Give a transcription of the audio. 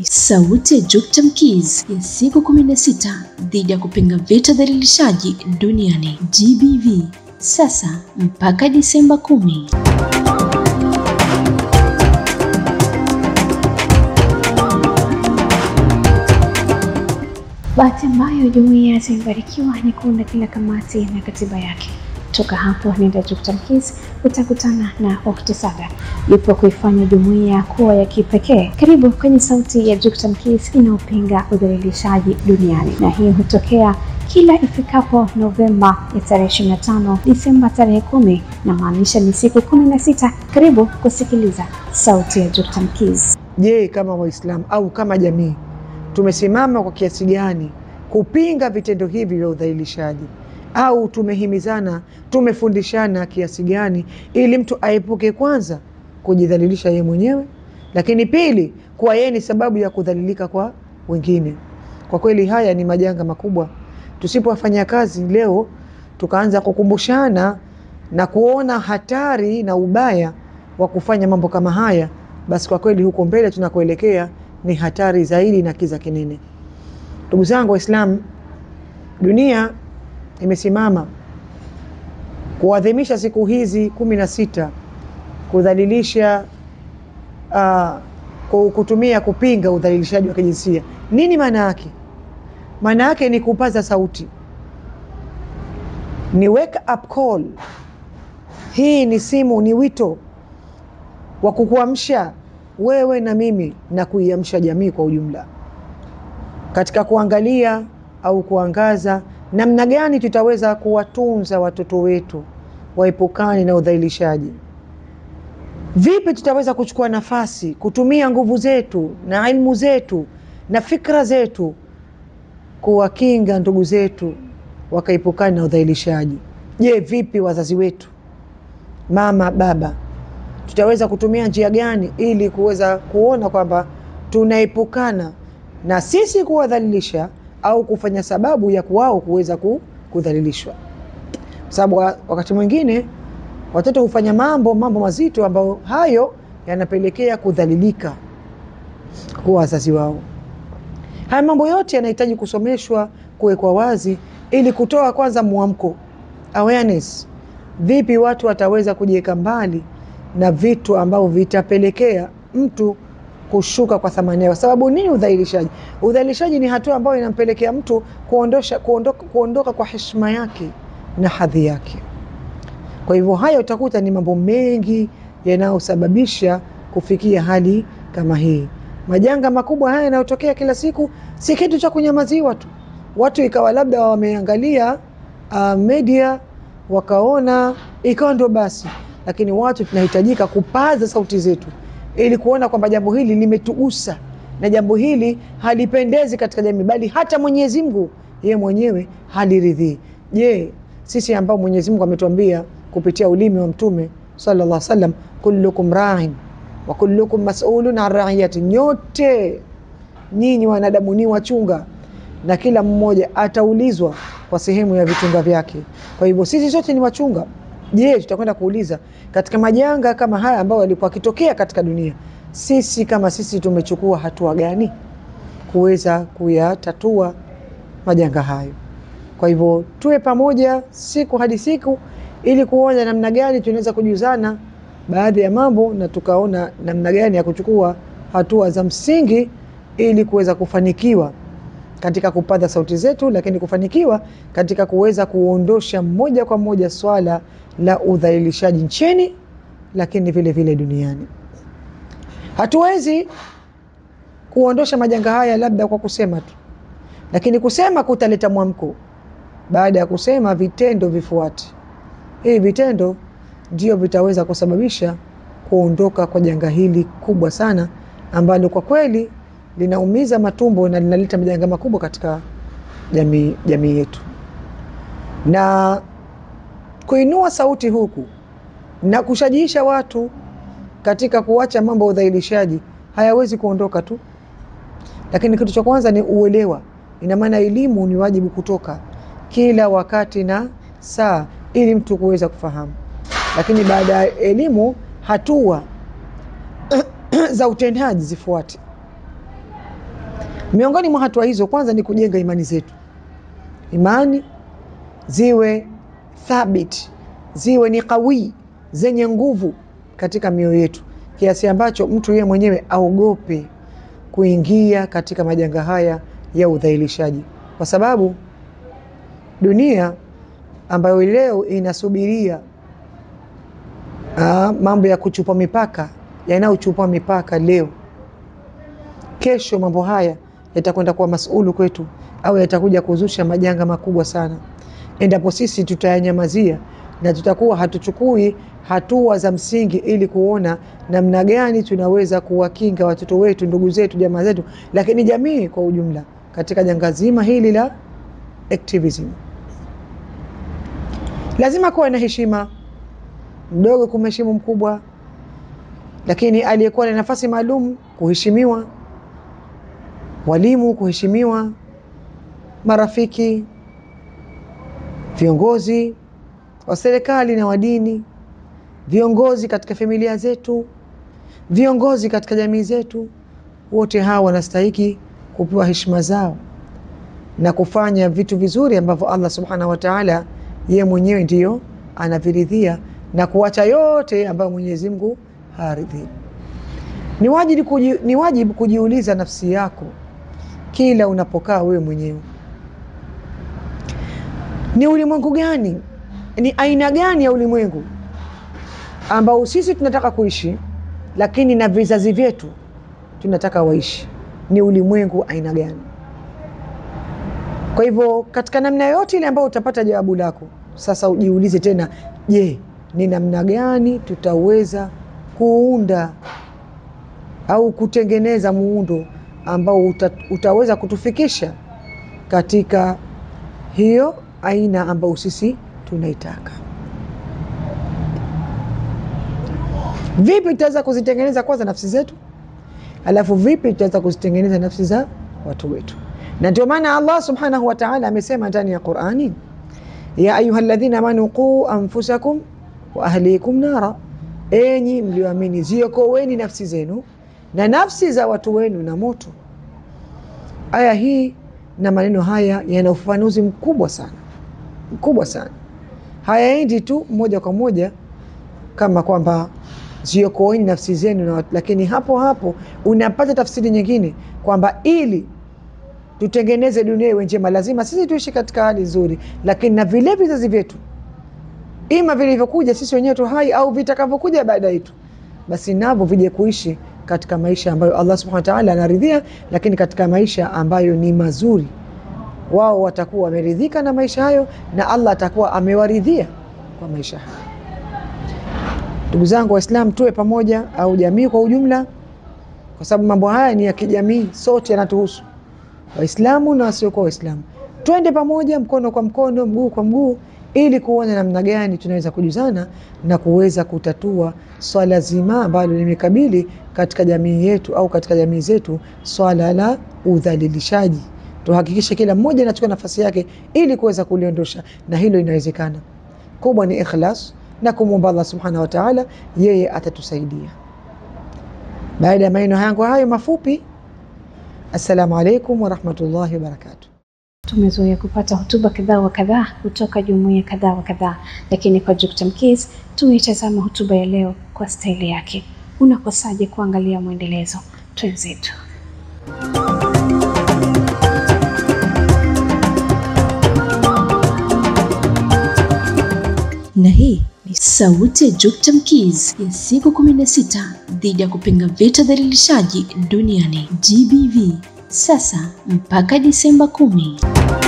Sauti ya Jukta Mkiz ya siku 16 dhidi ya kupinga vita udhalilishaji duniani GBV, sasa mpaka Disemba 10. Bahati mbaya jumuiya zimebarikiwa ni kuunda kila kamati na katiba yake. Toka hapo nenda Jukta Mkiz utakutana na Ukhti Sada, yupo kuifanya jumuiya kuwa ya kipekee. Karibu kwenye sauti ya Jukta Mkiz inayopinga udhalilishaji duniani, na hii hutokea kila ifikapo Novemba ya tarehe 25, Disemba tarehe 10, na maanisha ni siku 16. Karibu kusikiliza sauti ya Jukta Mkiz. Je, kama Waislamu au kama jamii tumesimama kwa kiasi gani kupinga vitendo hivi vya udhalilishaji? Au tumehimizana, tumefundishana kiasi gani ili mtu aepuke kwanza kujidhalilisha yeye mwenyewe, lakini pili kuwa yeye ni sababu ya kudhalilika kwa wengine? Kwa kweli haya ni majanga makubwa. Tusipofanya kazi leo tukaanza kukumbushana na kuona hatari na ubaya wa kufanya mambo kama haya, basi kwa kweli huko mbele tunakoelekea ni hatari zaidi na kiza kinene. Ndugu zangu Waislamu, dunia imesimama kuadhimisha siku hizi 16 kudhalilisha, kutumia kupinga udhalilishaji wa kijinsia. Nini maana yake? Maana yake ni kupaza sauti, ni wake up call. Hii ni simu, ni wito wa kukuamsha wewe na mimi na kuiamsha jamii kwa ujumla, katika kuangalia au kuangaza namna gani tutaweza kuwatunza watoto wetu waepukane na udhalilishaji. Vipi tutaweza kuchukua nafasi, kutumia nguvu zetu na elimu zetu na fikra zetu kuwakinga ndugu zetu wakaepukana na udhalilishaji? Je, vipi wazazi wetu, mama, baba, tutaweza kutumia njia gani ili kuweza kuona kwamba tunaepukana na sisi kuwadhalilisha au kufanya sababu ya kwao kuweza kudhalilishwa? Sababu wakati mwingine watoto hufanya mambo mazito ambayo hayo yanapelekea kudhalilika kwa wazazi wao. Haya mambo yote yanahitaji kusomeshwa, kuwekwa wazi, ili kutoa kwanza muamko, awareness. Vipi watu wataweza kujiweka mbali na vitu ambavyo vitapelekea mtu kushuka kwa thamani yao? Sababu nini udhalilishaji? Udhalilishaji ni hatua ambayo inampelekea mtu kuondoka kwa heshima yake na hadhi yake. Kwa hivyo haya utakuta ni mambo mengi yanayosababisha kufikia hali kama hii. Majanga makubwa haya yanayotokea kila siku si kitu cha kunyamaziwa tu. Watu ikawa labda wameangalia media wakaona ikawa ndio basi, lakini watu tunahitajika kupaza sauti zetu ili kuona kwamba jambo hili limetugusa na jambo hili halipendezi katika jamii, bali hata Mwenyezi Mungu yeye mwenyewe haliridhii. Je, sisi ambao Mwenyezi Mungu ametuambia kupitia ulimi wa Mtume sallallahu alaihi wasallam, kullukum ra'in wa kullukum mas'ulun 'an ra'iyati, nyote nyinyi wanadamu ni wachunga na kila mmoja ataulizwa kwa sehemu ya vichunga vyake. Kwa hivyo sisi sote ni wachunga. Je, tutakwenda kuuliza katika majanga kama haya ambayo yalikuwa kitokea katika dunia, sisi kama sisi tumechukua hatua gani kuweza kuyatatua majanga hayo? Kwa hivyo tuwe pamoja siku hadi siku ili kuona namna gani tunaweza kujuzana baadhi ya mambo na tukaona namna gani ya kuchukua hatua za msingi ili kuweza kufanikiwa katika kupaza sauti zetu, lakini kufanikiwa katika kuweza kuondosha moja kwa moja swala la udhalilishaji nchini, lakini vile vile duniani. Hatuwezi kuondosha majanga haya labda kwa kusema tu, lakini kusema kutaleta mwamko. Baada ya kusema, vitendo vifuate. Hii vitendo ndio vitaweza kusababisha kuondoka kwa janga hili kubwa sana ambalo kwa kweli linaumiza matumbo na linaleta majanga makubwa katika jamii yetu. Na kuinua sauti huku na kushajiisha watu katika kuacha mambo ya udhalilishaji hayawezi kuondoka tu, lakini kitu cha kwanza ni uelewa. Ina maana elimu ni wajibu kutoka kila wakati na saa ili mtu kuweza kufahamu. Lakini baada ya elimu, hatua za utendaji zifuate. Miongoni mwa hatua hizo, kwanza ni kujenga imani zetu. Imani ziwe thabiti, ziwe ni qawi, zenye nguvu katika mioyo yetu, kiasi ambacho mtu yeye mwenyewe aogope kuingia katika majanga haya ya udhalilishaji. Kwa sababu dunia ambayo leo inasubiria mambo ya kuchupa mipaka, yanayochupa mipaka leo, kesho mambo haya yatakwenda kuwa masuulu kwetu, au yatakuja kuzusha majanga makubwa sana endapo sisi tutayanyamazia na tutakuwa hatuchukui hatua za msingi ili kuona namna gani tunaweza kuwakinga watoto wetu, ndugu zetu, jamaa zetu, lakini jamii kwa ujumla katika janga zima hili la activism. Lazima kuwa na heshima, mdogo kumheshimu mkubwa, lakini aliyekuwa na nafasi maalum kuheshimiwa, walimu kuheshimiwa, marafiki, viongozi wa serikali na wa dini, viongozi katika familia zetu, viongozi katika jamii zetu, wote hawa wanastahili kupewa heshima zao na kufanya vitu vizuri ambavyo Allah subhanahu wa ta'ala yeye mwenyewe ndiyo anaviridhia, na kuacha yote ambayo Mwenyezi Mungu haridhi. Ni wajibu kujiuliza nafsi yako kila unapokaa wewe mwenyewe, ni ulimwengu gani, ni aina gani ya ulimwengu ambao sisi tunataka kuishi, lakini na vizazi vyetu tunataka waishi? Ni ulimwengu aina gani? Kwa hivyo katika namna yote ile ambayo utapata jawabu lako, sasa ujiulize tena, je, ni namna gani tutaweza kuunda au kutengeneza muundo ambao utaweza kutufikisha katika hiyo aina ambayo sisi tunaitaka. Vipi tutaweza kuzitengeneza kwanza nafsi zetu, alafu vipi tutaweza kuzitengeneza nafsi za watu wetu? Na ndio maana Allah subhanahu wa ta'ala amesema ndani ya Qur'ani, ya ayyuhalladhina amanu qu anfusakum wa ahlikum nara, enyi mlioamini ziokoeni nafsi zenu na nafsi za watu wenu na moto. Aya hii na maneno haya yana ufafanuzi mkubwa sana. Hayaendi tu moja kwa moja kama kwamba ziokoeni nafsi zenu, lakini hapo hapo unapata tafsiri nyingine kwamba ili tutengeneze dunia iwe njema, lazima sisi tuishi katika hali nzuri, lakini na vile vizazi vyetu, ima vilivyokuja sisi wenyewe tu hai au vitakavyokuja baada yetu, basi navyo vije kuishi katika maisha ambayo Allah subhanahu wa ta'ala anaridhia, lakini katika maisha ambayo ni mazuri. Wao watakuwa wameridhika na maisha hayo na Allah atakuwa amewaridhia kwa maisha hayo. Ndugu zangu Waislamu, tuwe pamoja, au jamii kwa ujumla, kwa sababu mambo haya ni ya kijamii, sote yanatuhusu, Waislamu na wasiokuwa Waislamu. Twende pamoja, mkono kwa mkono, mguu kwa mguu, ili kuona namna gani tunaweza kujuzana na kuweza kutatua swala zima ambalo limekabili katika jamii yetu au katika jamii zetu, swala la udhalilishaji. Tuhakikishe kila mmoja anachukua nafasi yake ili kuweza kuliondosha, na hilo inawezekana. Kubwa ni ikhlas na kumwomba Allah subhanahu wa ta'ala, yeye atatusaidia. Baada ya maneno hayo mafupi, assalamu alaikum wa rahmatullahi wa barakatuh. Tumezoea kupata hotuba kadhaa wa kadhaa kutoka jumuiya kadhaa wa kadhaa, lakini kwa Dr. Mkiz tumeitazama hotuba ya leo kwa staili yake. Unakosaje kuangalia mwendelezo? Twenzetu. Na hii ni sauti ya Dr. Mkiz ya siku 16 dhidi ya kupinga vita dhalilishaji duniani, GBV, sasa mpaka Disemba 10.